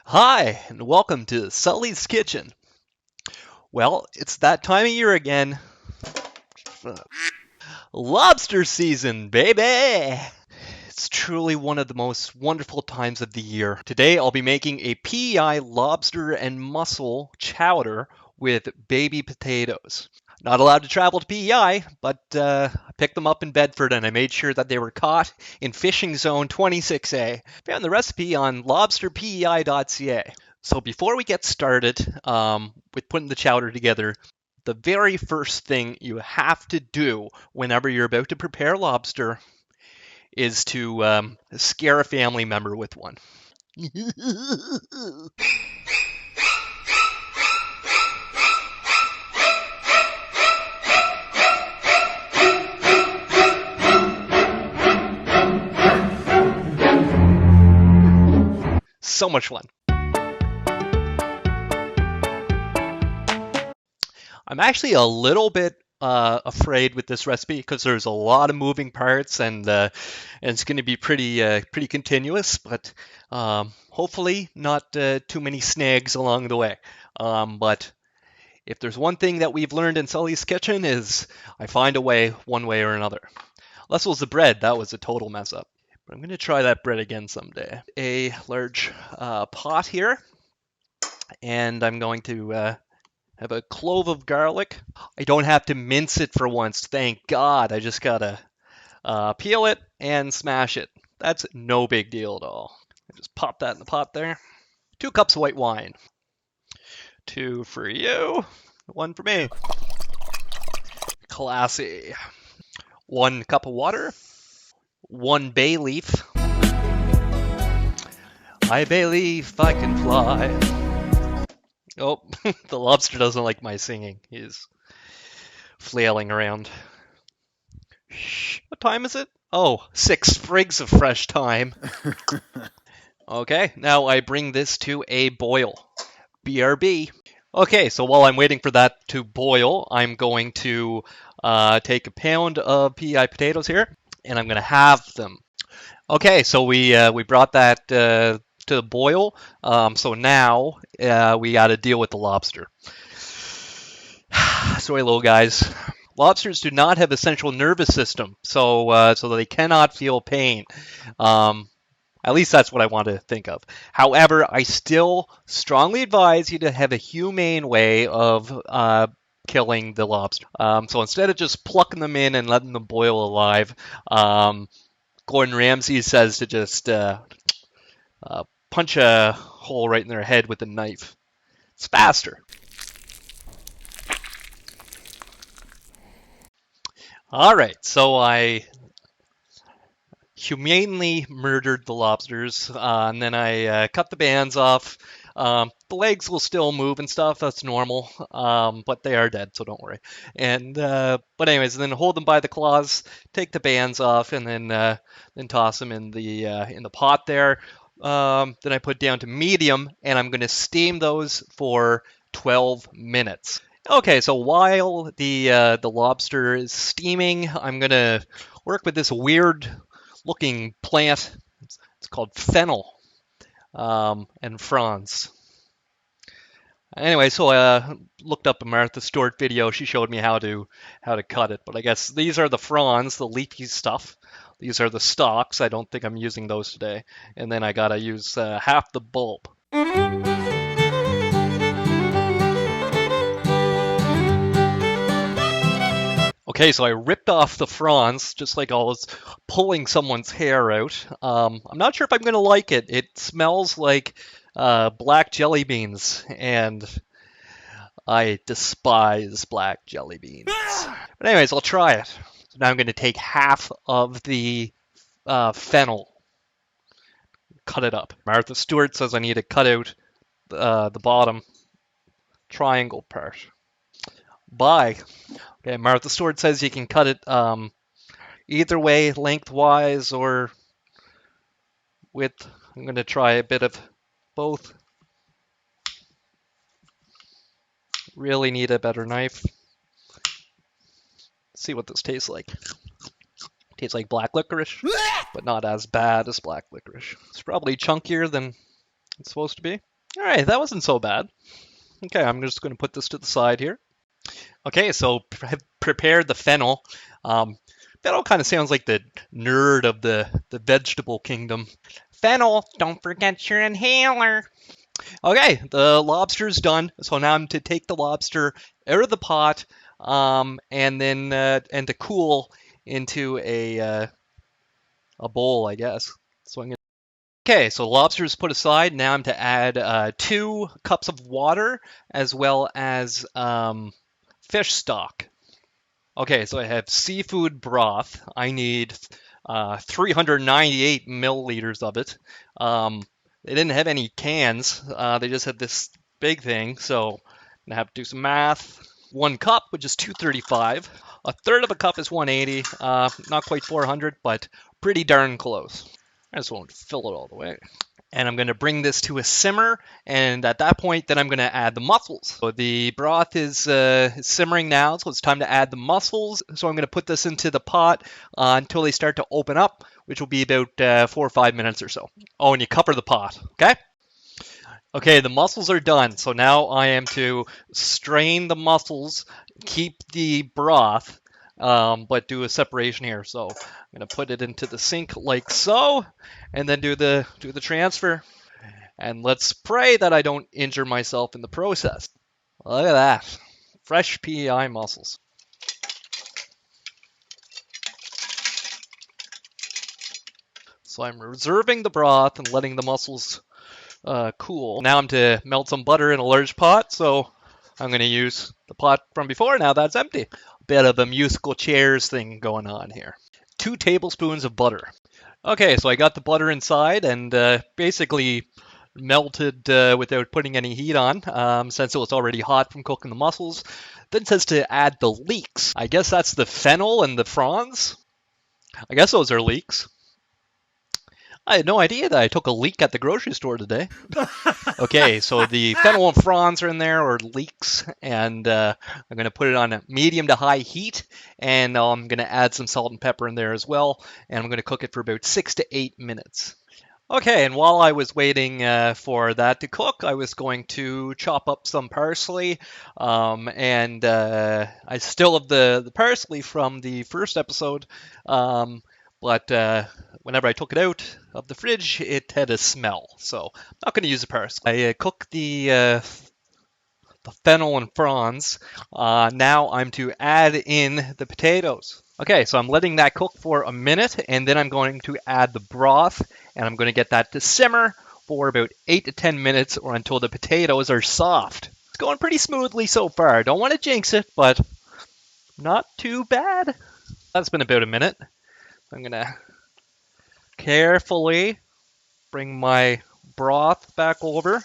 Hi, and welcome to Sully's Kitchen. Well, it's that time of year again. Lobster season, baby! It's truly one of the most wonderful times of the year. Today I'll be making a PEI lobster and mussel chowder with baby potatoes. Not allowed to travel to PEI, but I picked them up in Bedford and I made sure that they were caught in fishing zone 26A. Found the recipe on lobsterpei.ca. So before we get started with putting the chowder together, the very first thing you have to do whenever you're about to prepare lobster is to scare a family member with one. So much fun. I'm actually a little bit afraid with this recipe because there's a lot of moving parts and it's going to be pretty continuous, but hopefully not too many snags along the way. But if there's one thing that we've learned in Sully's Kitchen is I find a way one way or another. Unless it was the bread, that was a total mess up. But I'm going to try that bread again someday. A large pot here, and I'm going to have a clove of garlic. I don't have to mince it for once, thank God. I just gotta peel it and smash it. That's no big deal at all. I just pop that in the pot there. 2 cups of white wine. 2 for you, 1 for me. Classy. 1 cup of water. 1 bay leaf. I bay leaf, I can fly. Oh, the lobster doesn't like my singing. He's flailing around. Shh, what time is it? Oh, 6 sprigs of fresh thyme. Okay, now I bring this to a boil. BRB. Okay, so while I'm waiting for that to boil, I'm going to take a pound of PEI potatoes here, and I'm going to halve them. Okay, so we brought that to the boil. So now we got to deal with the lobster. Sorry, little guys. Lobsters do not have a central nervous system, so they cannot feel pain. At least that's what I want to think of. However, I still strongly advise you to have a humane way of killing the lobster. So instead of just plucking them in and letting them boil alive, Gordon Ramsay says to just punch a hole right in their head with a knife. It's faster. All right, so I humanely murdered the lobsters, and then I cut the bands off. The legs will still move and stuff. That's normal, but they are dead, so don't worry. And but anyways, then hold them by the claws, take the bands off, and then toss them in the pot there. Then I put down to medium, and I'm going to steam those for 12 minutes. Okay, so while the lobster is steaming, I'm going to work with this weird looking plant. It's called fennel and fronds. Anyway, so I looked up a Martha Stewart video. She showed me how to cut it. But I guess these are the fronds, the leafy stuff. These are the stalks. I don't think I'm using those today. And then I gotta use half the bulb. Okay, so I ripped off the fronds, just like I was pulling someone's hair out. I'm not sure if I'm going to like it. It smells like black jelly beans, and I despise black jelly beans. But anyways, I'll try it. So now I'm going to take half of the fennel, cut it up. Martha Stewart says I need to cut out the bottom triangle part. Bye. Okay, Martha Stewart says you can cut it either way, lengthwise or width. I'm going to try a bit of both. Really need a better knife. See what this tastes like. Tastes like black licorice, but not as bad as black licorice. It's probably chunkier than it's supposed to be. All right, that wasn't so bad. Okay, I'm just going to put this to the side here. Okay, so prepare the fennel. Um, Fennel kind of sounds like the nerd of the vegetable kingdom. Fennel, don't forget your inhaler. Okay, the lobster's done. So now I'm to take the lobster out of the pot, and then and to cool into a bowl, I guess. So I'm gonna. Okay, so lobster's put aside. Now I'm to add 2 cups of water as well as fish stock. Okay, so I have seafood broth. I need 398 milliliters of it. They didn't have any cans. They just had this big thing, so I'm gonna have to do some math. 1 cup, which is 235. A third of a cup is 180. Not quite 400, but pretty darn close. I just won't fill it all the way. And I'm going to bring this to a simmer, and at that point, then I'm going to add the mussels. So the broth is simmering now, so it's time to add the mussels. So I'm going to put this into the pot until they start to open up, which will be about 4 or 5 minutes or so. Oh, and you cover the pot, okay? Okay, the mussels are done. So now I am to strain the mussels, keep the broth, but do a separation here. So I'm gonna put it into the sink like so, and then do the transfer. And let's pray that I don't injure myself in the process. Look at that, fresh PEI mussels. So I'm reserving the broth and letting the mussels cool. Now I'm to melt some butter in a large pot, so I'm going to use the pot from before. Now that's empty. A bit of a musical chairs thing going on here. 2 tablespoons of butter. Okay, so I got the butter inside and basically melted without putting any heat on, since it was already hot from cooking the mussels. Then it says to add the leeks. I guess that's the fennel and the fronds. I guess those are leeks. I had no idea that I took a leak at the grocery store today. Okay, so the fennel and fronds are in there, or leeks, and I'm going to put it on a medium to high heat, and I'm going to add some salt and pepper in there as well, and I'm going to cook it for about 6 to 8 minutes. Okay, and while I was waiting for that to cook, I was going to chop up some parsley, and I still have the parsley from the first episode, but whenever I took it out of the fridge, it had a smell, so I'm not going to use the parsley. I cook the fennel and fronds. Now I'm to add in the potatoes. Okay, so I'm letting that cook for a minute, and then I'm going to add the broth, and I'm going to get that to simmer for about 8 to 10 minutes, or until the potatoes are soft. It's going pretty smoothly so far. Don't want to jinx it, but not too bad. That's been about a minute. I'm going to carefully bring my broth back over.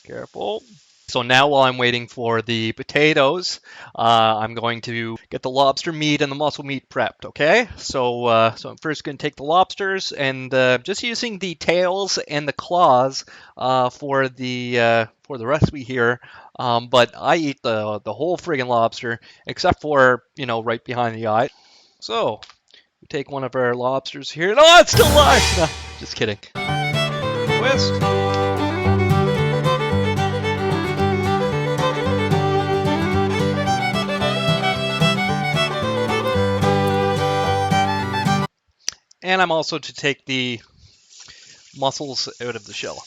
Careful. So now while I'm waiting for the potatoes, I'm going to get the lobster meat and the mussel meat prepped, okay? So I'm first going to take the lobsters, and just using the tails and the claws for the recipe here. But I eat the whole friggin' lobster, except for, right behind the eye. So we take one of our lobsters here. Oh, it's still alive! No, just kidding. Twist. And I'm also to take the mussels out of the shell.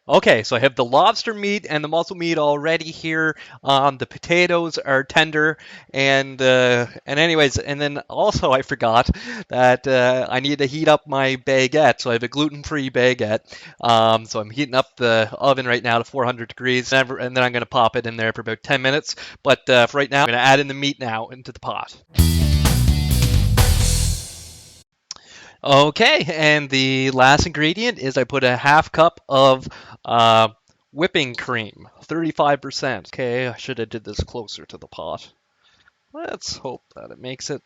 Okay, so I have the lobster meat and the mussel meat already here. The potatoes are tender, and anyways, and then also I forgot that I need to heat up my baguette. So I have a gluten-free baguette. So I'm heating up the oven right now to 400 degrees, and then I'm going to pop it in there for about 10 minutes. But for right now, I'm going to add in the meat now into the pot. Okay, and the last ingredient is I put a half cup of whipping cream, 35%. Okay, I should have did this closer to the pot. Let's hope that it makes it.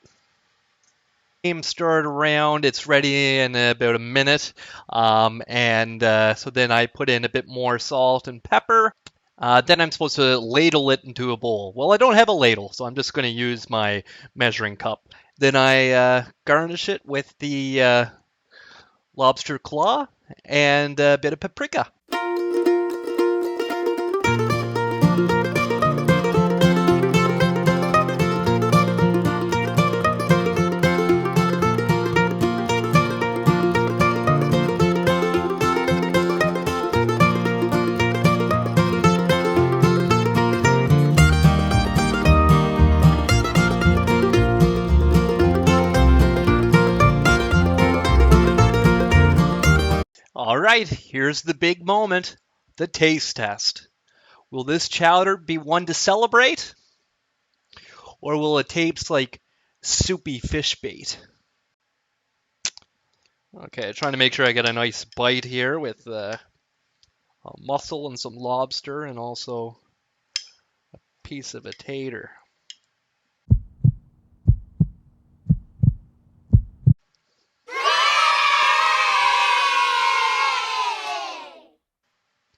Stir it around. It's ready in about a minute. So then I put in a bit more salt and pepper. Then I'm supposed to ladle it into a bowl. Well, I don't have a ladle, so I'm just going to use my measuring cup. Then I garnish it with the lobster claw, and a bit of paprika. All right, here's the big moment, the taste test. Will this chowder be one to celebrate? Or will it taste like soupy fish bait? Okay, trying to make sure I get a nice bite here with a mussel and some lobster and also a piece of a tater.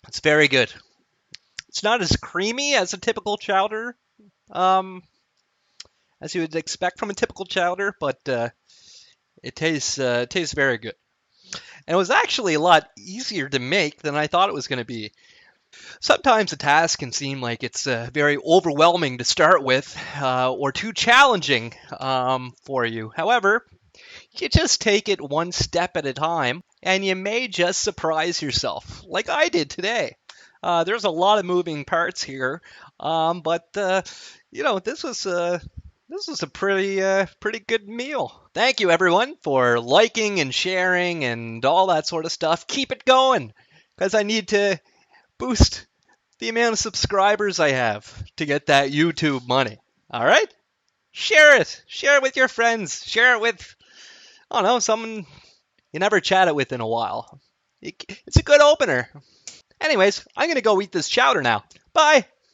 It's very good. It's not as creamy as a typical chowder, um, as you would expect from a typical chowder, but it tastes very good. And it was actually a lot easier to make than I thought it was going to be. Sometimes a task can seem like it's very overwhelming to start with, or too challenging for you. However, you just take it one step at a time, and you may just surprise yourself, like I did today. There's a lot of moving parts here, but this was a pretty good meal. Thank you everyone for liking and sharing and all that sort of stuff. Keep it going, because I need to boost the amount of subscribers I have to get that YouTube money. All right? Share it. Share it with your friends. Share it with, I don't know, someone you never chatted with in a while. It's a good opener. Anyways, I'm going to go eat this chowder now. Bye.